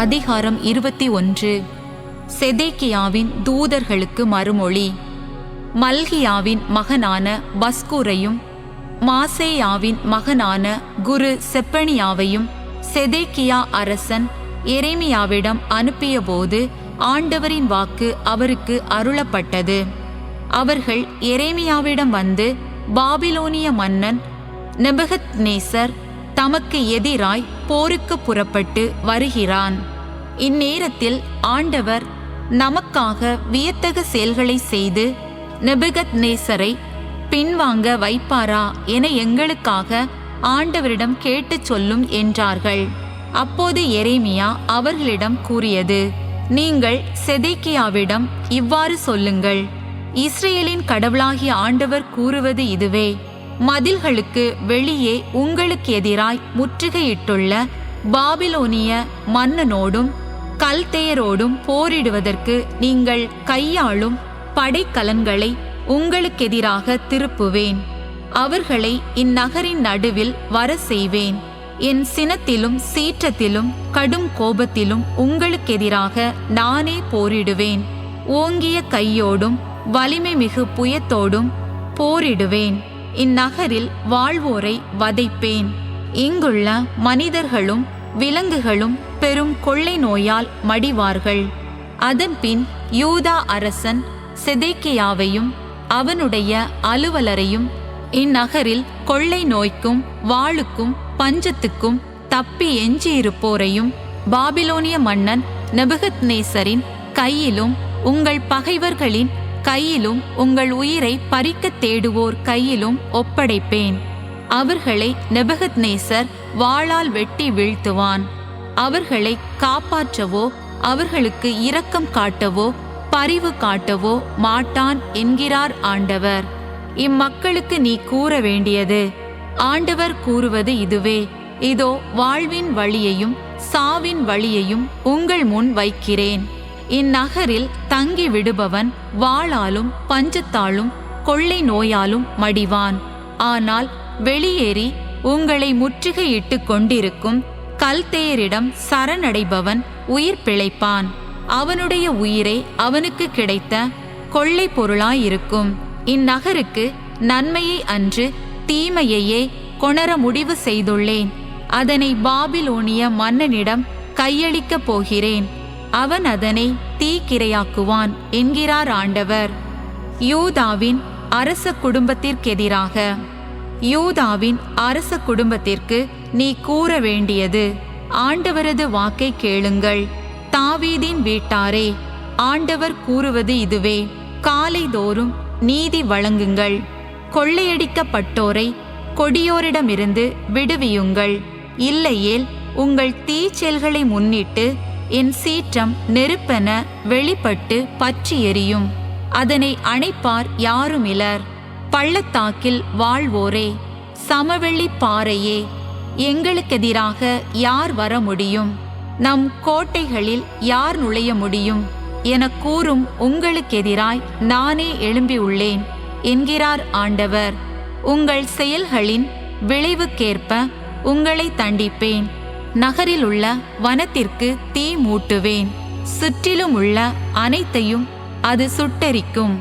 அதிகாரம் 21. செதேக்கியாவின் தூதர்களுக்கு மறுமொழி. மல்கியாவின் மகனான பஸ்கூரையும் மாசேயாவின் மகனான குரு செப்பனியாவையும் செதேக்கியா அரசன் எரேமியாவிடம் அனுப்பியபோது ஆண்டவரின் வாக்கு அவருக்கு அருளப்பட்டது. அவர்கள் எரேமியாவிடம் வந்து, பாபிலோனிய மன்னன் நெபுகத்நேசர் தமக்கு எதிராய் போருக்கு புறப்பட்டு வருகிறான். இந்நேரத்தில் ஆண்டவர் நமக்காக வியத்தகு செயல்களை செய்து நெபுகத்நேசரை பின்வாங்க வைப்பாரா என எங்களுக்காக ஆண்டவரிடம் கேட்டுச் சொல்லும் என்றார்கள். அப்போது எரேமியா அவர்களிடம் கூறியது, நீங்கள் செதேக்கியாவிடம் இவ்வாறு சொல்லுங்கள், இஸ்ரேலின் கடவுளாகிய ஆண்டவர் கூறுவது இதுவே, மதில்களுக்கு வெளியே உங்களுக்கு எதிராய் முற்றுகையிட்டுள்ள பாபிலோனிய மன்னனோடும் கல்தேயரோடும் போரிடுவதற்கு நீங்கள் கையாளும் படைக்கலன்களை உங்களுக்கெதிராக திருப்புவேன். அவர்களை இந்நகரின் நடுவில் வர செய்வேன். என் சினத்திலும் சீற்றத்திலும் கடும் கோபத்திலும் உங்களுக்கெதிராக நானே போரிடுவேன். ஓங்கிய கையோடும் வலிமை மிகு புயத்தோடும் போரிடுவேன். இந்நகரில் வாழ்வோரை வதைப்பேன். இங்குள்ள மனிதர்களும் விலங்குகளும் பெரும் கொள்ளை நோயால் மடிவார்கள். அதன்பின் யூதா அரசன் செதேக்கியாவையும் அவனுடைய அலுவலரையும் இந்நகரில் கொள்ளை நோய்க்கும் வாளுக்கும் பஞ்சத்துக்கும் தப்பி எஞ்சியிருப்போரையும் பாபிலோனிய மன்னன் நெபுகத்நேசரின் கையிலும் உங்கள் பகைவர்களின் கையிலும் உங்கள் உயிரை பறிக்கத் தேடுவோர் கையிலும் ஒப்படைப்பேன். அவர்களை நெபுகத்நேசர் வாளால் வெட்டி வீழ்த்துவான். அவர்களை காப்பாற்றவோ அவர்களுக்கு இரக்கம் காட்டவோ பரிவு காட்டவோ மாட்டான் என்கிறார் ஆண்டவர். இம்மக்களுக்கு நீ கூற வேண்டியது, ஆண்டவர் கூறுவது இதுவே, இதோ வாழ்வின் வழியையும் சாவின் வழியையும் உங்கள் முன் வைக்கிறேன். இந்நகரில் தங்கி விடுபவன் வாளாலும் பஞ்சத்தாலும் கொள்ளை நோயாலும் மடிவான். ஆனால் வெளியேறி உங்களை முற்றுகையிட்டு கொண்டிருக்கும் கல்தேயரிடம் சரணடைபவன் உயிர் பிழைப்பான். அவனுடைய உயிரே அவனுக்கு கிடைத்த கொள்ளை பொருளாயிருக்கும். இந்நகருக்கு நன்மையை அன்று தீமையையே கொணர முடிவு செய்துள்ளேன். அதனை பாபிலோனிய மன்னனிடம் கையளிக்கப் போகிறேன். அவன் அதனை தீக்கிரையாக்குவான் என்கிறார் ஆண்டவர். யூதாவின் அரச குடும்பத்திற்கெதிராக. யூதாவின் அரச குடும்பத்திற்கு நீ கூற வேண்டியது, ஆண்டவரது வாக்கை கேளுங்கள். தாவீதின் வீட்டாரே, ஆண்டவர் கூறுவது இதுவே, காலைதோறும் நீதி வழங்குங்கள். கொள்ளையடிக்கப்பட்டோரை கொடியோரிடமிருந்து விடுவியுங்கள். இல்லையேல் உங்கள் தீச்செயல்களை முன்னிட்டு என் சீற்றம் நெருப்பென வெளிப்பட்டு பற்றி எரியும். அதனை அணைப்பார் யாருமிலர். பள்ளத்தாக்கில் வாழ்வோரே, சமவெளி பாறையே, எங்களுக்கெதிராக யார் வர முடியும்? நம் கோட்டைகளில் யார் நுழைய முடியும் என கூறும் உங்களுக்கெதிராய் நானே எழும்பியுள்ளேன் என்கிறார் ஆண்டவர். உங்கள் செயல்களின் விளைவுக்கேற்ப உங்களை தண்டிப்பேன். நகரில் உள்ள வனத்திற்கு தீ மூட்டுவேன். சுற்றிலும் உள்ள அனைத்தையும் அது சுட்டெரிக்கும்.